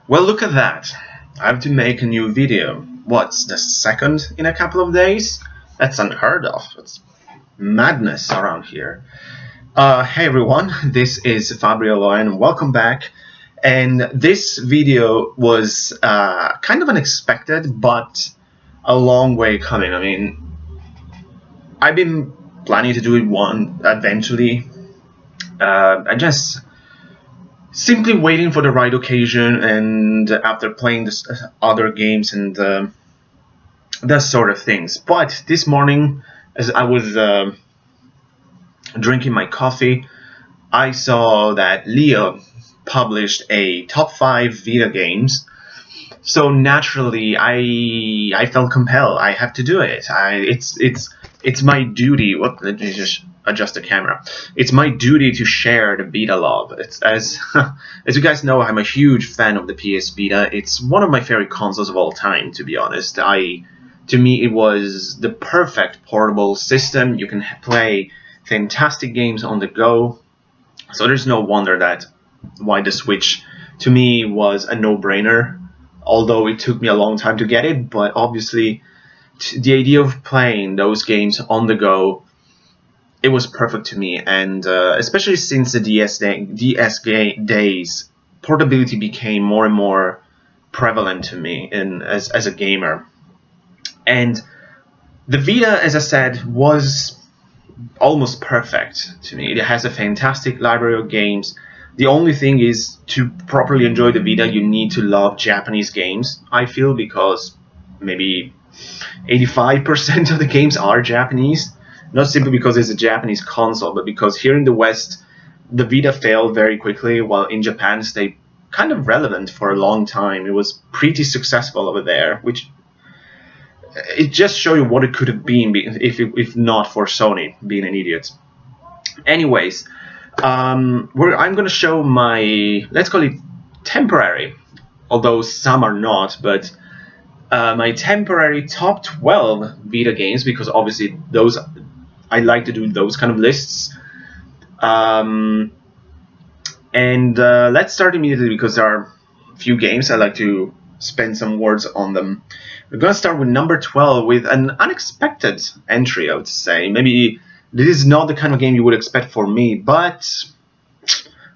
Well, look at that. I have to make a new video. What's the second in a couple of days? That's unheard of. It's madness around here. Hey everyone, this is Fabio and welcome back. And this video was kind of unexpected, but a long way coming. I mean, I've been planning to do it eventually. I just simply waiting for the right occasion, and after playing this other games and that sort of things. But this morning, as I was drinking my coffee, I saw that Leo published a top 5 Vita games. So naturally, I felt compelled. I have to do it. It's my duty. Let me just adjust the camera. It's my duty to share the Vita love. It's as you guys know, I'm a huge fan of the PS Vita. It's one of my favorite consoles of all time, to be honest. To me, it was the perfect portable system. You can play fantastic games on the go. So there's no wonder that why the Switch to me was a no-brainer. Although it took me a long time to get it, but obviously the idea of playing those games on the go, it was perfect to me. And especially since the DS days, portability became more and more prevalent to me as a gamer. And the Vita, as I said, was almost perfect to me. It has a fantastic library of games. The only thing is, to properly enjoy the Vita, you need to love Japanese games, I feel, because maybe 85% of the games are Japanese. Not simply because it's a Japanese console, but because here in the West, the Vita failed very quickly, while in Japan it stayed kind of relevant for a long time. It was pretty successful over there, which it just shows you what it could have been if not for Sony being an idiot. Anyways, I'm going to show my, let's call it temporary, although some are not, but my temporary top 12 Vita games, because obviously those I like to do those kind of lists. And let's start immediately because there are a few games I like to spend some words on them. We're going to start with number 12 with an unexpected entry, I would say. Maybe this is not the kind of game you would expect for me, but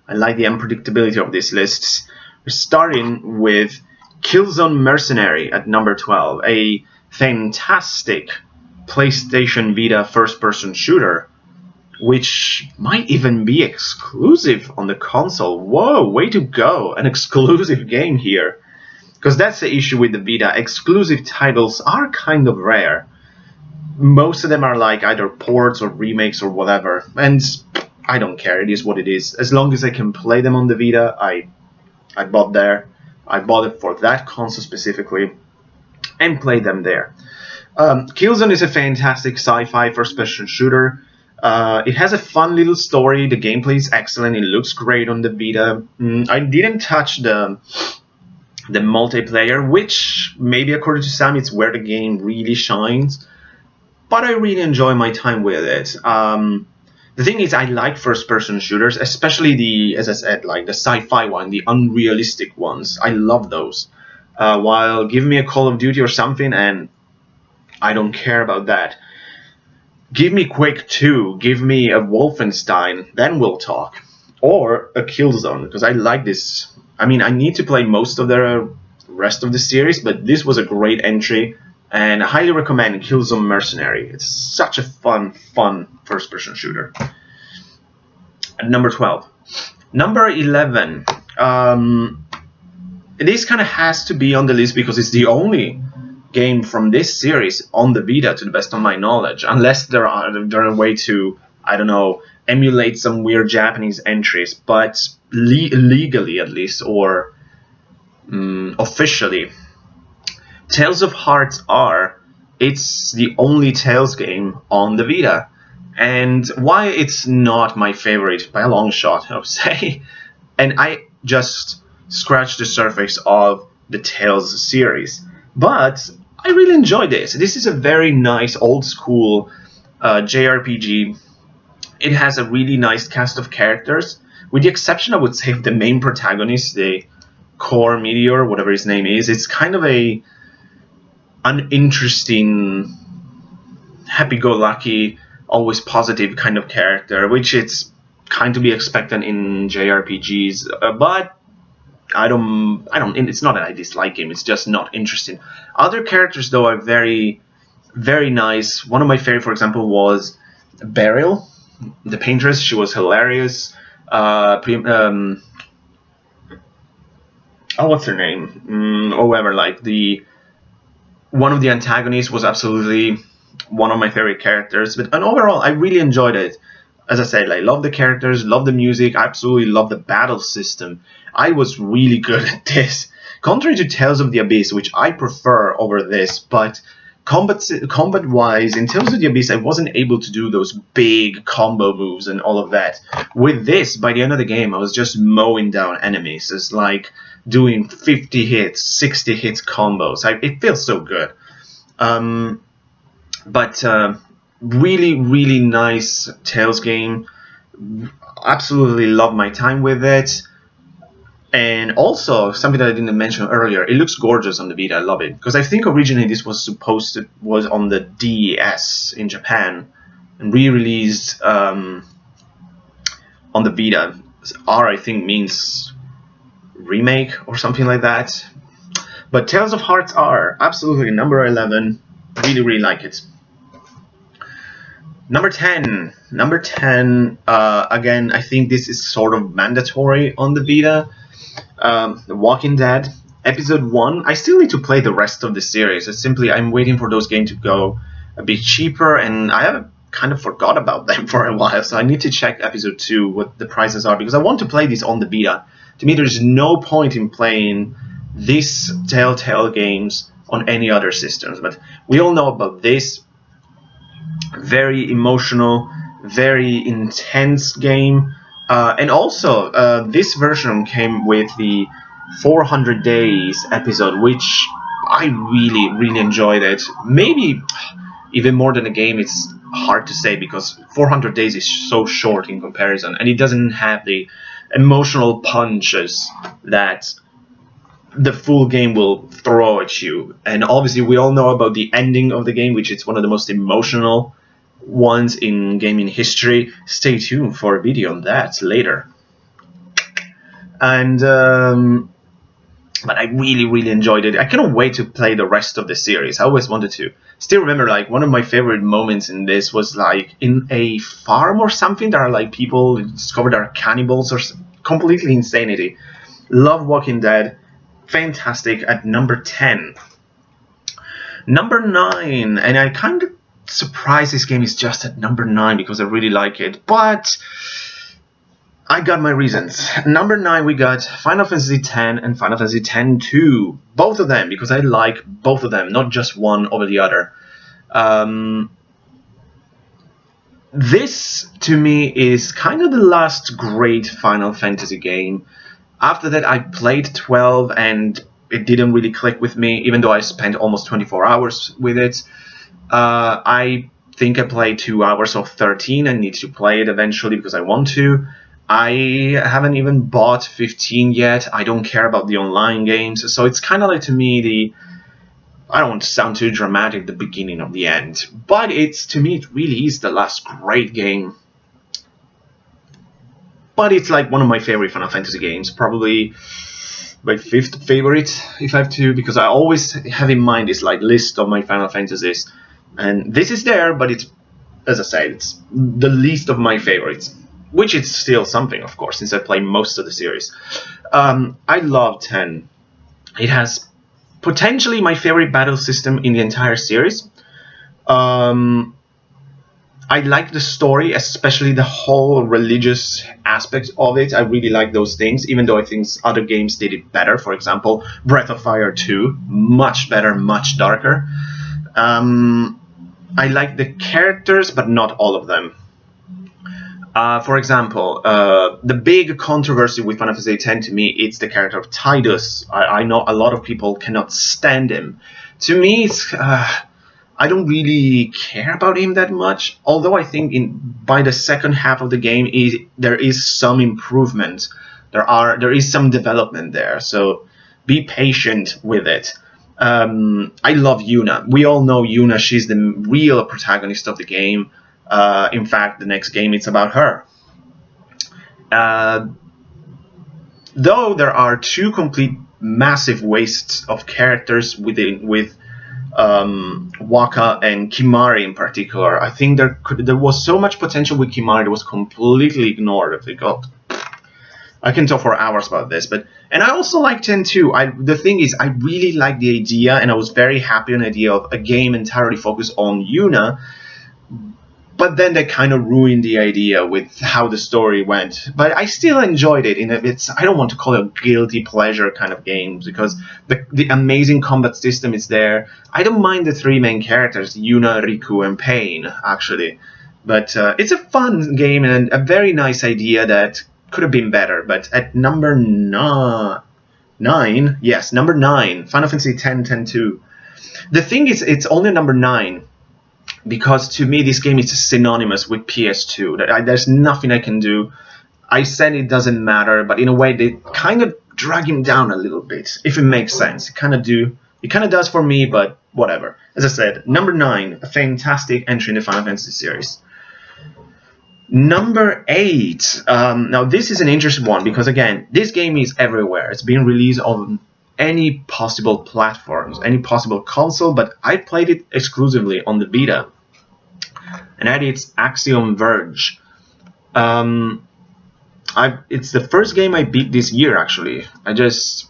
I like the unpredictability of these lists. We're starting with Killzone Mercenary at number 12, a fantastic PlayStation Vita first-person shooter, which might even be exclusive on the console. Whoa, way to go! An exclusive game here. Because that's the issue with the Vita. Exclusive titles are kind of rare. Most of them are like either ports or remakes or whatever, and I don't care. It is what it is. As long as I can play them on the Vita, I bought it for that console specifically, and played them there. Killzone is a fantastic sci-fi first-person shooter. It has a fun little story. The gameplay is excellent. It looks great on the Vita. I didn't touch the multiplayer, which maybe according to some, it's where the game really shines. But I really enjoy my time with it. The thing is, I like first-person shooters, especially as I said, like the sci-fi one, the unrealistic ones. I love those. While give me a Call of Duty or something, and I don't care about that. Give me Quake 2, give me a Wolfenstein, then we'll talk. Or a Killzone, because I like this. I mean, I need to play most of the rest of the series, but this was a great entry. And I highly recommend Killzone Mercenary. It's such a fun first-person shooter. At number 12. Number 11. This kind of has to be on the list because it's the only game from this series on the Vita, to the best of my knowledge. Unless there are a way to, I don't know, emulate some weird Japanese entries. But legally, at least, or officially, Tales of Hearts R, it's the only Tales game on the Vita. And why it's not my favorite by a long shot, I would say. And I just scratched the surface of the Tales series. But I really enjoy this. This is a very nice old school JRPG. It has a really nice cast of characters, with the exception, I would say, of the main protagonist, the Core Meteor, whatever his name is. It's kind of a uninteresting, happy-go-lucky, always positive kind of character, which it's kind to be expected in JRPGs. But I don't. It's not that I dislike him. It's just not interesting. Other characters, though, are very, very nice. One of my favorite, for example, was Beryl, the paintress. She was hilarious. What's her name? Or whatever. Like one of the antagonists was absolutely one of my favorite characters. But overall, I really enjoyed it. As I said, I love the characters, love the music, I absolutely love the battle system. I was really good at this. Contrary to Tales of the Abyss, which I prefer over this, but combat-wise, in Tales of the Abyss, I wasn't able to do those big combo moves and all of that. With this, by the end of the game, I was just mowing down enemies. It's like doing 50 hits, 60 hits combos. It feels so good. Really, really nice Tales game. Absolutely love my time with it. And also, something that I didn't mention earlier, it looks gorgeous on the Vita. I love it. Because I think originally this was on the DS in Japan. And re-released on the Vita. R, I think, means remake or something like that. But Tales of Hearts R, absolutely number 11. Really, really like it. Number 10. Number 10, again, I think this is sort of mandatory on the Vita. The Walking Dead, Episode 1. I still need to play the rest of the series. It's simply, I'm waiting for those games to go a bit cheaper, and I have kind of forgot about them for a while, so I need to check Episode 2, what the prices are, because I want to play this on the Vita. To me, there's no point in playing these Telltale games on any other systems, but we all know about this. Very emotional, very intense game, and also this version came with the 400 Days episode, which I really, really enjoyed it. Maybe even more than a game, it's hard to say because 400 Days is so short in comparison, and it doesn't have the emotional punches that the full game will throw at you. And obviously we all know about the ending of the game, which is one of the most emotional ones in gaming history. Stay tuned for a video on that later. And but I really, really enjoyed it. I cannot wait to play the rest of the series. I always wanted to. Still remember, like, one of my favorite moments in this was like in a farm or something. There are like people who discover there are cannibals or completely insanity. Love Walking Dead. Fantastic at number 10. Number 9, and I kind of surprised this game is just at number 9 because I really like it, but I got my reasons. Number 9, we got Final Fantasy X and Final Fantasy X-2. Both of them, because I like both of them, not just one over the other. This, to me, is kind of the last great Final Fantasy game. After that, I played 12, and it didn't really click with me, even though I spent almost 24 hours with it. I think I played 2 hours of 13. I need to play it eventually because I want to. I haven't even bought 15 yet. I don't care about the online games. So it's kind of like, to me, I don't want to sound too dramatic, the beginning of the end. But to me, it really is the last great game. But it's like one of my favorite Final Fantasy games. Probably my 5th favorite, if I have to, because I always have in mind this like list of my Final Fantasies. And this is there, but it's, as I said, it's the least of my favorites. Which is still something, of course, since I play most of the series. I love 10. It has potentially my favorite battle system in the entire series. I like the story, especially the whole religious aspect of it. I really like those things, even though I think other games did it better. For example, Breath of Fire 2, much better, much darker. I like the characters, but not all of them. For example, the big controversy with Final Fantasy X to me, it's the character of Tidus. I know a lot of people cannot stand him. To me, it's, I don't really care about him that much. Although I think by the second half of the game, there is some improvement. There is some development there. So Be patient with it. I love Yuna. We all know Yuna. She's the real protagonist of the game. In fact, the next game it's about her. Though there are two complete massive wastes of characters with Waka and Kimari in particular. I think there was so much potential with Kimari that was completely ignored. I can talk for hours about this, and I also like 10-2. The thing is, I really like the idea, and I was very happy on the idea of a game entirely focused on Yuna. But then they kind of ruined the idea with how the story went. But I still enjoyed it. I don't want to call it a guilty pleasure kind of game, because the amazing combat system is there. I don't mind the three main characters, Yuna, Riku, and Pain, actually. But it's a fun game and a very nice idea that could have been better. But at number 9, number 9, Final Fantasy X, 10-2. The thing is, it's only number 9. Because to me, this game is synonymous with PS2. There's nothing I can do. I said it doesn't matter, but in a way, they kind of drag him down a little bit, if it makes sense. It kind of does for me, but whatever. As I said, number 9, a fantastic entry in the Final Fantasy series. Number 8. Now, this is an interesting one, because again, this game is everywhere. It's being released on any possible platforms, any possible console, but I played it exclusively on the Vita, and that is Axiom Verge. It's the first game I beat this year, actually. As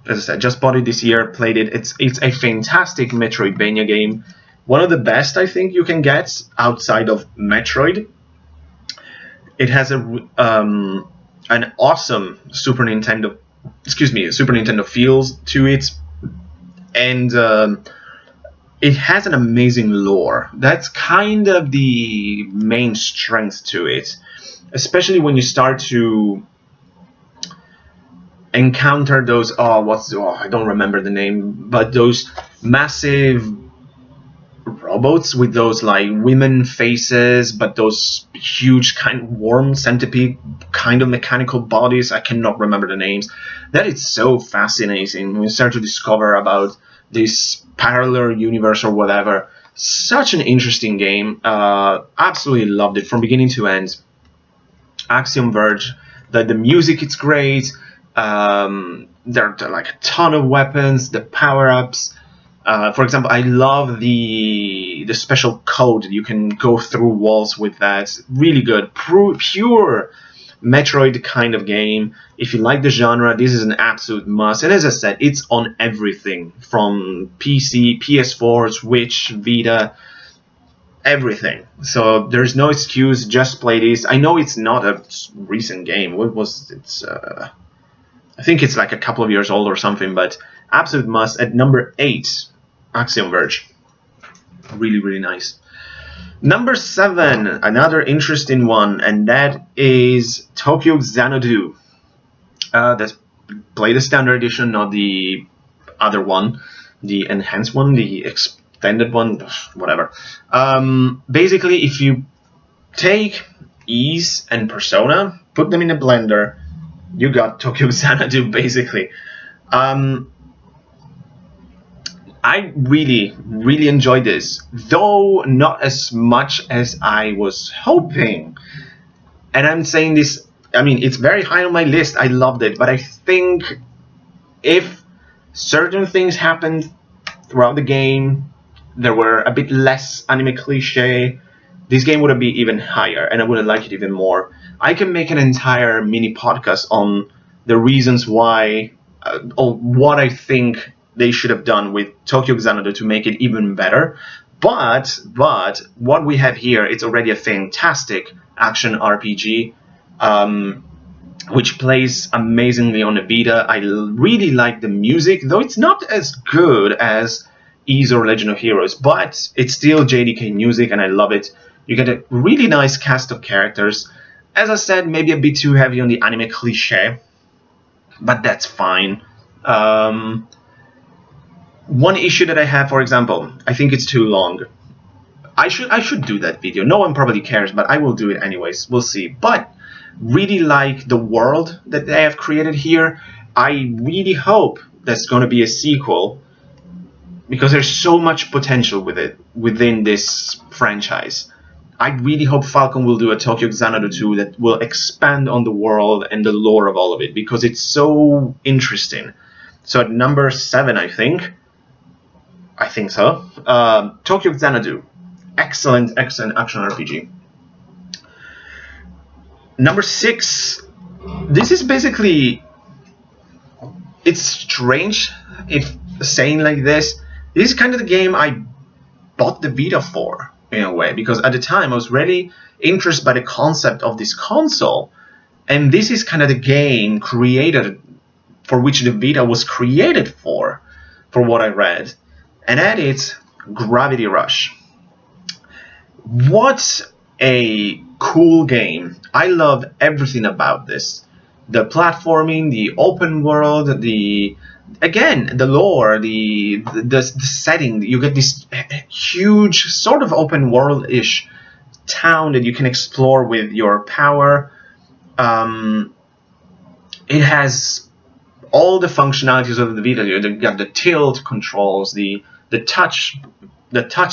I said, just bought it this year, played it. It's a fantastic Metroidvania game, one of the best I think you can get outside of Metroid. It has an awesome Super Nintendo feels to it, and it has an amazing lore. That's kind of the main strength to it, especially when you start to encounter those I don't remember the name, but those massive robots with those like women faces, but those huge kind of worm centipede kind of mechanical bodies. I cannot remember the names. That is so fascinating when you start to discover about this parallel universe or whatever. Such an interesting game. Absolutely loved it from beginning to end. Axiom Verge. The music, it's great. There are like a ton of weapons, the power-ups. For example, I love the special code. You can go through walls with that. Really good. Pure Metroid kind of game. If you like the genre, this is an absolute must. And as I said, it's on everything. From PC, PS4, Switch, Vita, everything. So there's no excuse. Just play this. I know it's not a recent game. What was it? I think it's like a couple of years old or something, but absolute must. At number 8, Axiom Verge. Really, really nice. Number 7, another interesting one, and that is Tokyo Xanadu. Play the standard edition, not the other one, the enhanced one, the extended one, whatever. Basically, if you take Ys and Persona, put them in a blender, you got Tokyo Xanadu, basically. I really, really enjoyed this, though not as much as I was hoping. And I'm saying this, I mean, it's very high on my list. I loved it, but I think if certain things happened throughout the game, there were a bit less anime cliche, this game would have been even higher, and I would have liked it even more. I can make an entire mini podcast on the reasons why, or what I think they should have done with Tokyo Xanadu to make it even better. But what we have here, it's already a fantastic action RPG, which plays amazingly on the Vita. I really like the music, though it's not as good as Ys or Legend of Heroes, but it's still JDK music, and I love it. You get a really nice cast of characters. As I said, maybe a bit too heavy on the anime cliche, but that's fine. One issue that I have, for example, I think it's too long. I should do that video. No one probably cares, but I will do it anyways. We'll see. But really like the world that they have created here. I really hope there's going to be a sequel, because there's so much potential with it within this franchise. I really hope Falcon will do a Tokyo Xanadu 2 that will expand on the world and the lore of all of it, because it's so interesting. So at number 7, I think so, Tokyo Xanadu. Excellent action RPG. Number 6, this is basically, it's strange if saying like this. This is kind of the game I bought the Vita for, in a way, because at the time I was really interested by the concept of this console, and this is kind of the game created for which the Vita was created for what I read, and that is Gravity Rush. What a cool game. I loved everything about this. The platforming, the open world, the lore, the setting. You get this huge sort of open world-ish town that you can explore with your power. It has all the functionalities of the Vita. You got the tilt controls, the touch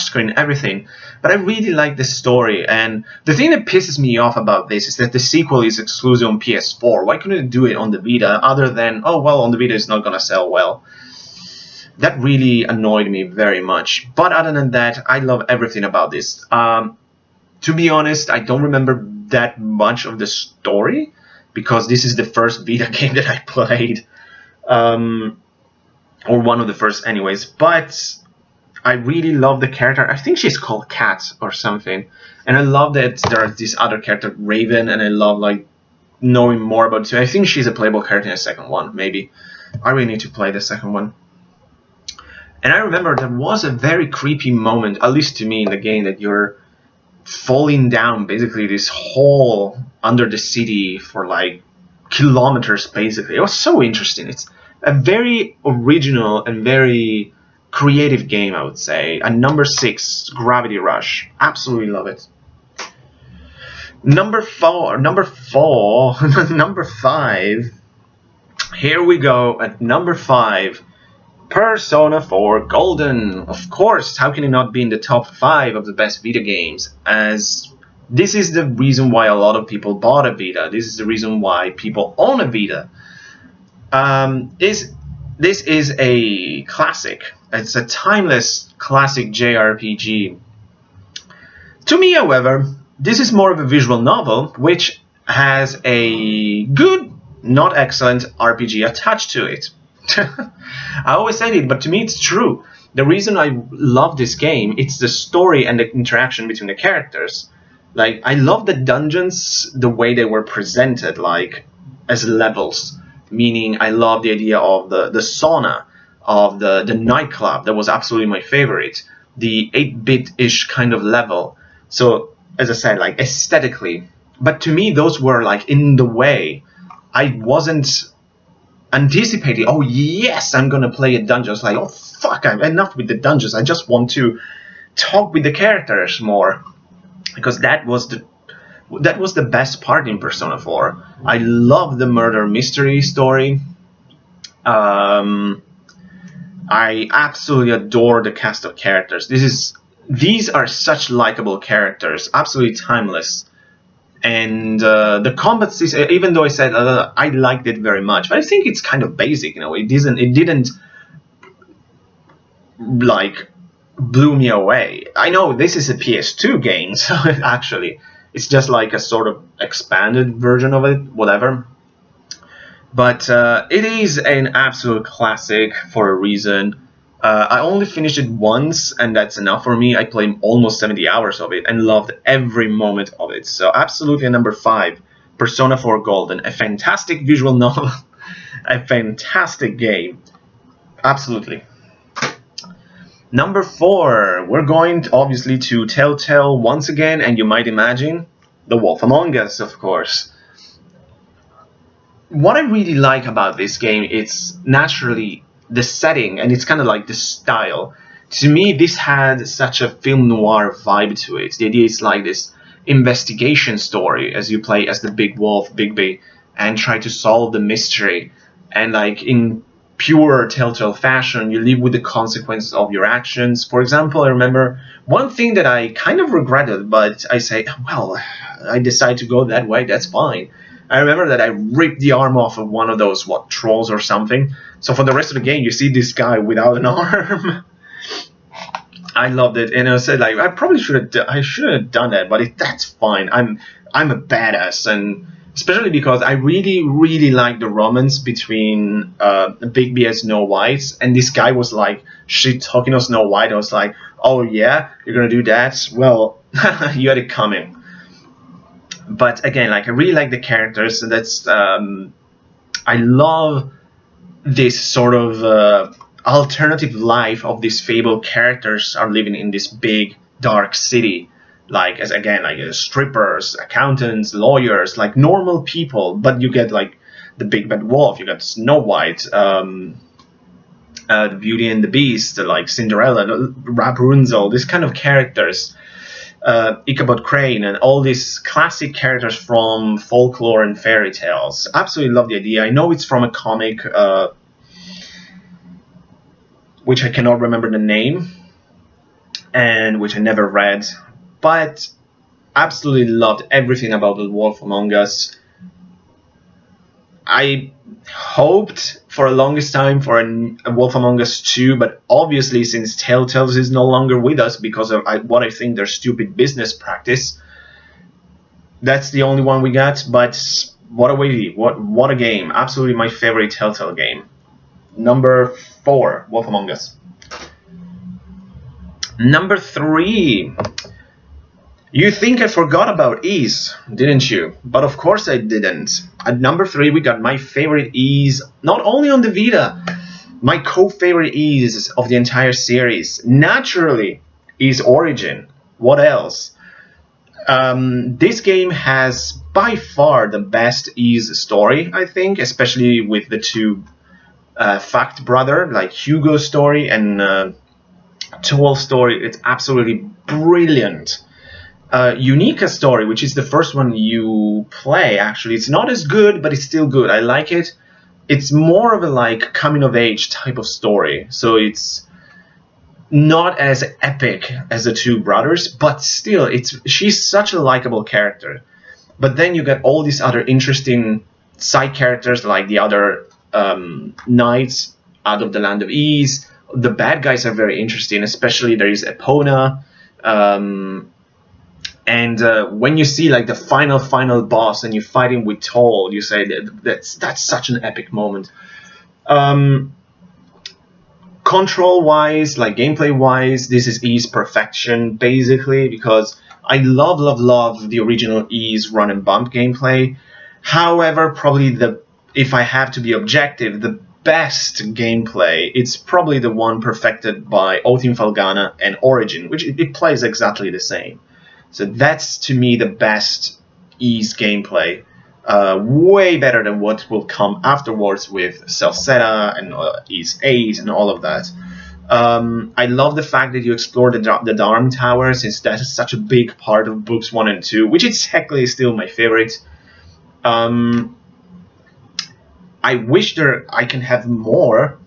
screen, everything. But I really like the story, and the thing that pisses me off about this is that the sequel is exclusive on PS4. Why couldn't it do it on the Vita, other than, oh well, on the Vita it's not gonna sell well? That really annoyed me very much. But other than that, I love everything about this. To be honest, I don't remember that much of the story, because this is the first Vita game that I played, or one of the first anyways. But I really love the character. I think she's called Kat or something, and I love that there's this other character, Raven, and I love like knowing more about it. So I think she's a playable character in the second one, maybe. I really need to play the second one. And I remember there was a very creepy moment, at least to me, in the game, that you're falling down basically this hole under the city for like kilometers, basically. It was so interesting. It's a very original and very creative game, I would say. And number 6, Gravity Rush. Absolutely love it. Number 5. Here we go at number 5. Persona 4 Golden. Of course, how can it not be in the top 5 of the best Vita games? As this is the reason why a lot of people bought a Vita. This is the reason why people own a Vita. This is a classic. It's a timeless classic JRPG. To me, however, this is more of a visual novel, which has a good, not excellent RPG attached to it. I always say it, but to me it's true. The reason I love this game, it's the story and the interaction between the characters. Like, I love the dungeons, the way they were presented, like, as levels. Meaning, I love the idea of the sauna, of the nightclub. That was absolutely my favorite. The 8-bit-ish kind of level. So, as I said, like, aesthetically. But to me, those were, like, in the way. I wasn't anticipating, oh yes, I'm gonna play a dungeon. It's like, oh fuck, I'm enough with the dungeons. I just want to talk with the characters more. Because that was the best part in Persona 4. I love the murder mystery story. I absolutely adore the cast of characters. These are such likable characters, absolutely timeless. And the combat system, even though I said I liked it very much, but I think it's kind of basic, you know. It didn't like blew me away. I know this is a PS2 game, so actually it's just like a sort of expanded version of it, whatever. But it is an absolute classic for a reason. I only finished it once, and that's enough for me. I played almost 70 hours of it and loved every moment of it. So absolutely number 5, Persona 4 Golden. A fantastic visual novel, a fantastic game. Absolutely. Number 4, we're going obviously to Telltale once again, and you might imagine, The Wolf Among Us, of course. What I really like about this game, it's naturally the setting, and it's kind of like the style. To me, this had such a film noir vibe to it. The idea is like this investigation story as you play as the big wolf, Bigby, and try to solve the mystery. And like in pure Telltale fashion. You live with the consequences of your actions. For example, I remember one thing that I kind of regretted, but I say, well, I decide to go that way, that's fine. I remember that I ripped the arm off of one of those, trolls or something. So for the rest of the game, you see this guy without an arm. I loved it, and I said, like, I probably should have done that, but that's fine. I'm a badass, and especially because I really like the romance between Bigby and Snow White, and this guy was like shit talking to Snow White. I was like, oh yeah, you're gonna do that? Well, you had it coming. But again, like, I really like the characters, and that's I love this sort of alternative life of these fabled characters are living in this big dark city. Like, as again, like strippers, accountants, lawyers, like normal people, but you get like the big bad wolf, you got Snow White, the Beauty and the Beast, like Cinderella, Rapunzel, these kind of characters, Ichabod Crane, and all these classic characters from folklore and fairy tales. Absolutely love the idea. I know it's from a comic, which I cannot remember the name, and which I never read. But absolutely loved everything about The Wolf Among Us. I hoped for the longest time for a Wolf Among Us 2, but obviously since Telltale is no longer with us because of what I think their stupid business practice, that's the only one we got. But what a game. Absolutely my favorite Telltale game. Number 4, Wolf Among Us. Number 3. You think I forgot about Ys, didn't you? But of course I didn't. At number 3, we got my favorite Ys, not only on the Vita, my co-favorite Ys of the entire series. Naturally, Ys Origin. What else? This game has by far the best Ys story, I think, especially with the two Fact brother, like Hugo's story and Tool's story. It's absolutely brilliant. Unica's story, which is the first one you play, actually, it's not as good, but it's still good. I like it. It's more of a like coming of age type of story, so it's not as epic as the two brothers, but still, she's such a likable character. But then you get all these other interesting side characters, like the other knights out of the land of Ys. The bad guys are very interesting, especially there is Epona. And when you see like the final boss and you fight him with Toll, you say that's such an epic moment. Control-wise, like gameplay-wise, this is Ys perfection, basically, because I love the original Ys run and bump gameplay. However, probably if I have to be objective, the best gameplay, it's probably the one perfected by Oath Falgana and Origin, which it plays exactly the same. So that's, to me, the best Ys gameplay. Way better than what will come afterwards with Celceta and Ys 8 and all of that. I love the fact that you explore the Dharm Tower, since that is such a big part of books 1 and 2, which is technically still my favorite. I wish I can have more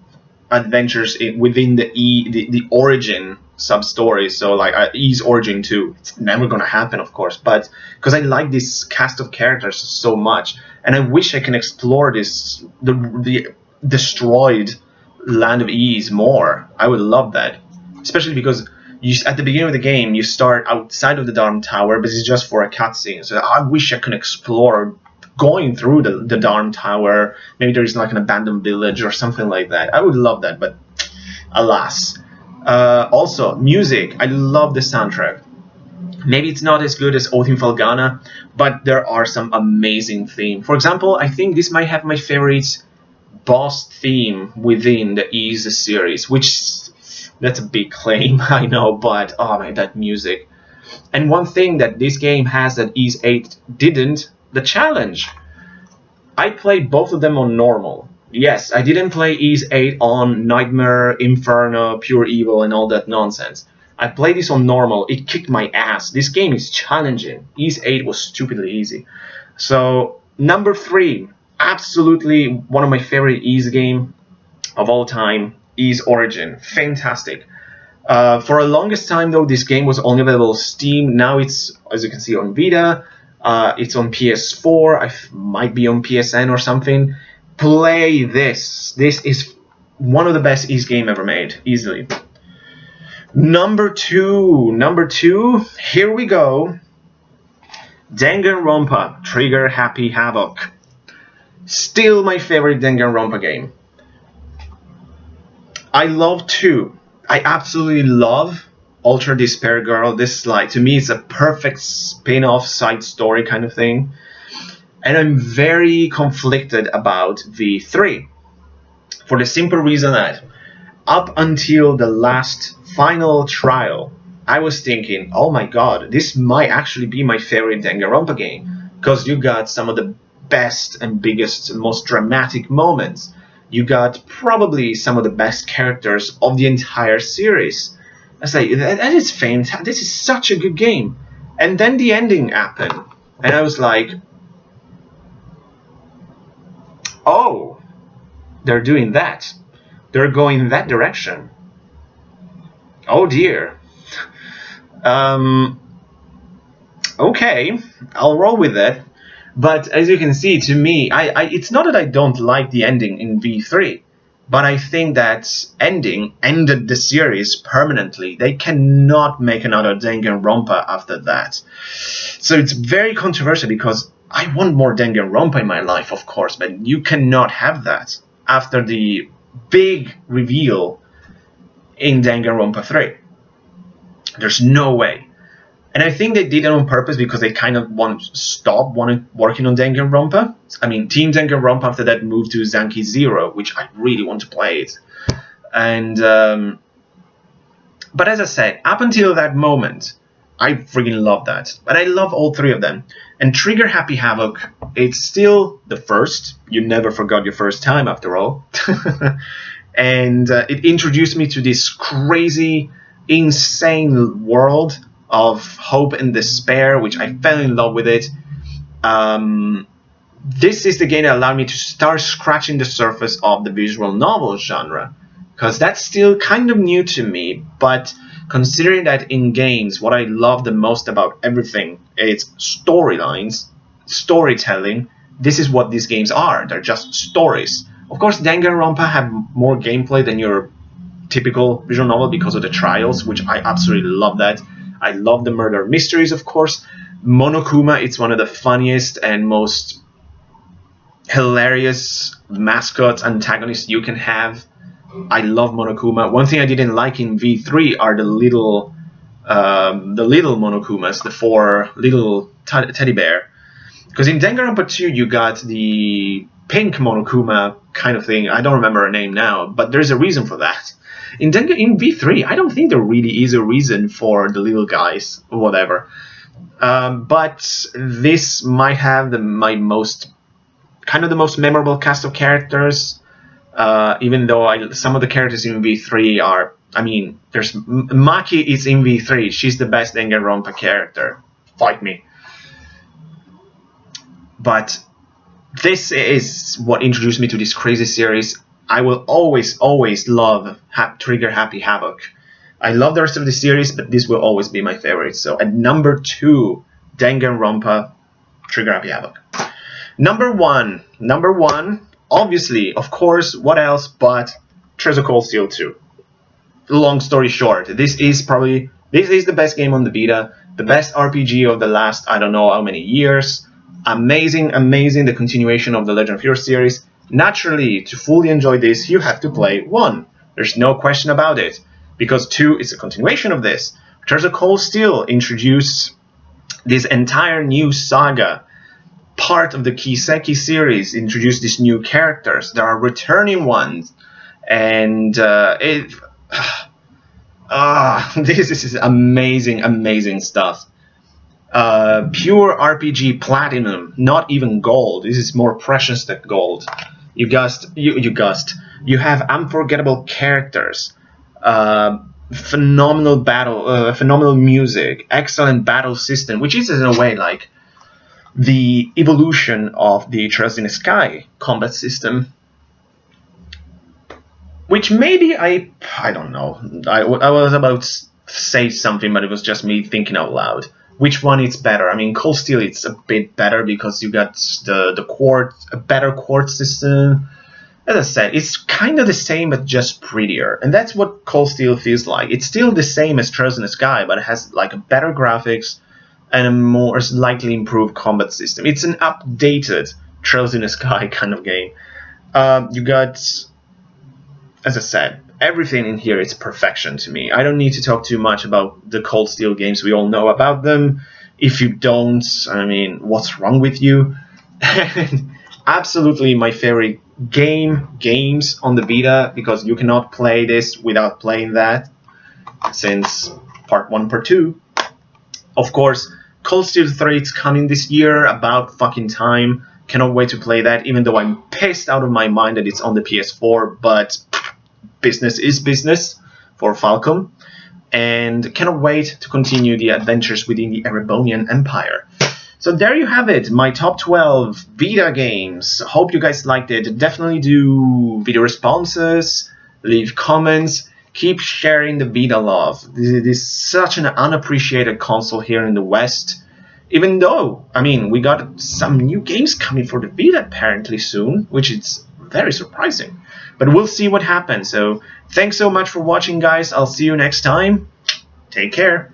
adventures within the Origin sub-story, so like Ys Origin 2. It's never gonna happen, of course, but because I like this cast of characters so much, and I wish I can explore the destroyed land of Ys more. I would love that, especially because at the beginning of the game you start outside of the Dharm Tower, but it's just for a cutscene. So I wish I could explore going through the Dharm Tower. Maybe there is like an abandoned village or something like that. I would love that, but alas. Also, music. I love the soundtrack. Maybe it's not as good as Oath Falgana, but there are some amazing themes. For example, I think this might have my favorite boss theme within the Ys series, which, that's a big claim, I know, but oh man, that music. And one thing that this game has that Ys 8 didn't, the challenge. I played both of them on normal. Yes, I didn't play Ys 8 on Nightmare, Inferno, Pure Evil, and all that nonsense. I played this on normal. It kicked my ass. This game is challenging. Ys 8 was stupidly easy. So, number 3, absolutely one of my favorite Ys game. of all time is Origin. Fantastic. For the longest time, though, this game was only available on Steam. Now it's, as you can see, on Vita. It's on PS4. Might be on PSN or something. Play this. This is one of the best East game ever made, easily. Number two. Here we go. Danganronpa, Trigger Happy Havoc. Still my favorite Danganronpa game. I love 2. I absolutely love Ultra Despair Girl. This, like, to me, it's a perfect spin-off side story kind of thing. And I'm very conflicted about V3. For the simple reason that up until the last final trial, I was thinking, oh my god, this might actually be my favorite Danganronpa game. Because you got some of the best and biggest and most dramatic moments. You got probably some of the best characters of the entire series. I was like, that is fantastic. This is such a good game. And then the ending happened. And I was like, oh, they're doing that. They're going in that direction. Oh dear. Okay, I'll roll with that. But as you can see, to me, it's not that I don't like the ending in V3, but I think that ending ended the series permanently. They cannot make another Danganronpa after that. So it's very controversial because I want more Danganronpa in my life, of course, but you cannot have that after the big reveal in Danganronpa 3. There's no way. And I think they did it on purpose because they kind of wanted working on Danganronpa. I mean, Team Danganronpa after that moved to Zanki Zero, which I really want to play it. And but as I said, up until that moment, I freaking love that. But I love all 3 of them. And Trigger Happy Havoc, it's still the first. You never forgot your first time, after all. And it introduced me to this crazy, insane world of hope and despair, which I fell in love with it. This is the game that allowed me to start scratching the surface of the visual novel genre, because that's still kind of new to me. But considering that in games, what I love the most about everything is storylines, storytelling. This is what these games are. They're just stories. Of course, Danganronpa have more gameplay than your typical visual novel because of the trials, which I absolutely love that. I love the murder mysteries, of course. Monokuma, it's one of the funniest and most hilarious mascots, antagonists you can have. I love Monokuma. One thing I didn't like in V3 are the little Monokumas, the 4 little teddy bear. Because in Danganronpa 2 you got the pink Monokuma kind of thing. I don't remember her name now, but there's a reason for that. In V3, I don't think there really is a reason for the little guys, or whatever. But this might have the most memorable cast of characters. Even though some of the characters in V3 are, I mean, there's Maki is in V3. She's the best Danganronpa character. Fight me. But this is what introduced me to this crazy series. I will always love Trigger Happy Havoc. I love the rest of the series, but this will always be my favorite. So at number 2, Danganronpa, Trigger Happy Havoc. Number one, obviously, of course, what else but Treasure Cold Steel 2. Long story short, this is the best game on the Vita, the best RPG of the last I don't know how many years. Amazing, the continuation of the Legend of Heroes series. Naturally, to fully enjoy this, you have to play 1. There's no question about it, because 2 is a continuation of this. Treasure Cold Steel introduced this entire new saga. Part of the Kiseki series introduced these new characters. There are returning ones, and this is amazing stuff. Pure RPG platinum, not even gold. This is more precious than gold. You have unforgettable characters, phenomenal music, excellent battle system, which is in a way like the evolution of the Trails in the Sky combat system. which maybe I don't know. I was about to say something, but it was just me thinking out loud. Which one is better? I mean, Cold Steel it's a bit better because you got the quartz, a better quartz system. As I said, it's kind of the same but just prettier, and that's what Cold Steel feels like. It's still the same as Trails in the Sky, but it has like a better graphics and a more slightly improved combat system. It's an updated Trails in the Sky kind of game. You got, as I said, everything in here is perfection to me. I don't need to talk too much about the Cold Steel games. We all know about them. If you don't, I mean, what's wrong with you? Absolutely my favorite games on the Vita, because you cannot play this without playing that since part 1, part 2. Of course, Cold Steel 3 is coming this year, about fucking time. Cannot wait to play that, even though I'm pissed out of my mind that it's on the PS4, but business is business for Falcom. And cannot wait to continue the adventures within the Erebonian Empire. So there you have it, my top 12 Vita games. Hope you guys liked it. Definitely do video responses, leave comments, keep sharing the Vita love. This is such an unappreciated console here in the West. Even though, I mean, we got some new games coming for the Vita apparently soon, which is very surprising. But we'll see what happens. So thanks so much for watching, guys. I'll see you next time. Take care.